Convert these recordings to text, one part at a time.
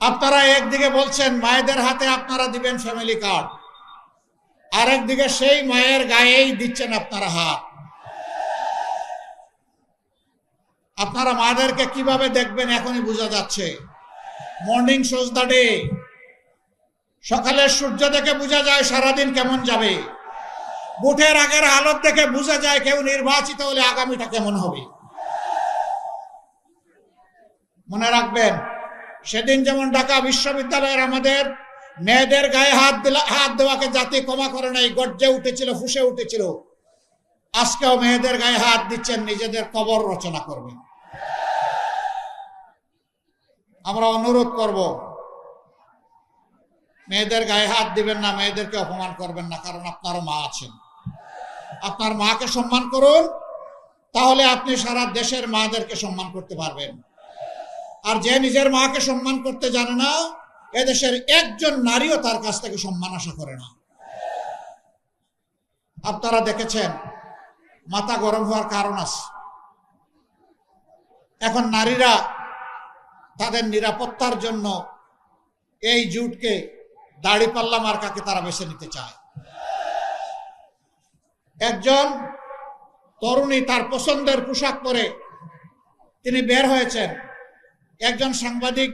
আপনারা একদিকে বলছেন মায়েদের হাতে আপনারা দিবেন ফ্যামিলি কার্ড, আরেকদিকে সেই মায়ের গায়েই দিচ্ছেন আপনারা হাত। আপনারা মাদেরকে কিভাবে দেখবেন এখনই বোঝা যাচ্ছে। মর্নিং শোজ দ্য ডে, সকালের সূর্য দেখে বোঝা যায় সারাদিন কেমন যাবে। ভোটের আগের হালত দেখে বোঝা যায় কেউ নির্বাচিত হলে আগামীটা কেমন হবে। মনে রাখবেন, সেদিন যেমন ঢাকা বিশ্ববিদ্যালয়ের আমাদের মেয়েদের গায়ে হাত দেওয়াকে জাতি ক্ষমা করে নাই, গর্জে উঠেছিল, ফুঁসে উঠেছিল, আজকেও মেয়েদের গায়ে হাত দিচ্ছেন, নিজেদের কবর রচনা করবেন। আমরা অনুরোধ করব, মেয়েদের গায়ে হাত দিবেন না, মেয়েদেরকে অপমান করবেন না, কারণ আপনারও মা আছেন। আপনার মাকে সম্মান করুন, তাহলে আপনি সারা দেশের মাদেরকে সম্মান করতে পারবেন। আর যে নিজের মাকে সম্মান করতে জানে না, এদেশের একজন নারীও তার কাছ থেকে সম্মান আশা করে না। আপনারা দেখেছেন মাথা গরম হওয়ার কারণ আছে। এখন নারীরা তাদের নিরাপত্তার জন্য এই জুটকে, দাড়িপাল্লা মার্কাকে তারা বেছে নিতে চায়। একজন তরুণী তার পছন্দের পোশাক পরে তিনি বের হয়েছেন। একজন সাংবাদিক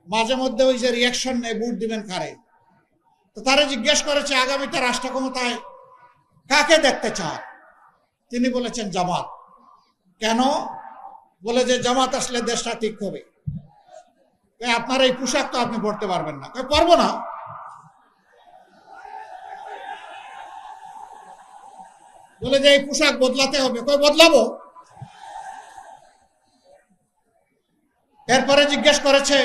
মাঝে মধ্যে ওই যে রিয়াকশন নেই, ভোট দিবেন কারে, তো তারা জিজ্ঞেস করেছে আগামীতে রাষ্ট্র ক্ষমতায় কাকে দেখতে চান। তিনি বলেছেন জামাত। কেন? বলে যে জামাত আসলে দেশটা ঠিক হবে। আপনার এই পোশাক তো আপনি পড়তে পারবেন না। পারবো না। বলে যে এই পোশাক বদলাতে হবে। বদলাবো। এরপরে জিজ্ঞেস করেছে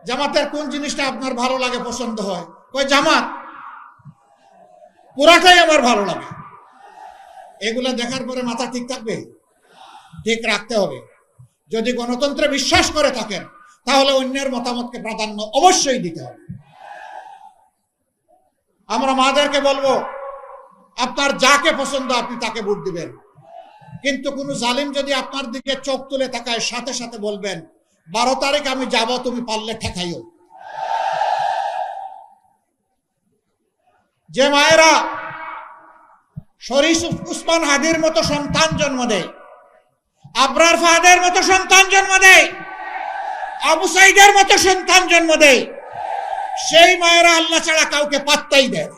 জামাতের কোন জিনিসটা আপনার ভালো লাগে, পছন্দ হয়। জামাত, পুরাটাই আমার ভালো লাগে। এগুলা দেখার পরে মাথা ঠিক থাকবে? ঠিক রাখতে হবে। যদি গণতন্ত্রে বিশ্বাস করে থাকেন, তাহলে অন্যের মতামতকে প্রাধান্য অবশ্যই দিতে হবে। আমরা মাদেরকে বলবো, আপনার যাকে পছন্দ আপনি তাকে ভোট দিবেন, কিন্তু কোনো জালিম যদি আপনার দিকে চোখ তুলে তাকায়, সাথে সাথে বলবেন 12 তারিখ আমি যাব, তুমি পারলে ঠেকাইও। যে মায়েরা শরীফ উসমান হাদির মতো সন্তান জন্ম দেয়, আবরার ফাহাদের মতো সন্তান জন্ম দেয়, আবু সাইদের মতো সন্তান জন্ম দেয়, সেই মায়েরা আল্লাহ ছাড়া কাউকে পাত্তাই দেয় না।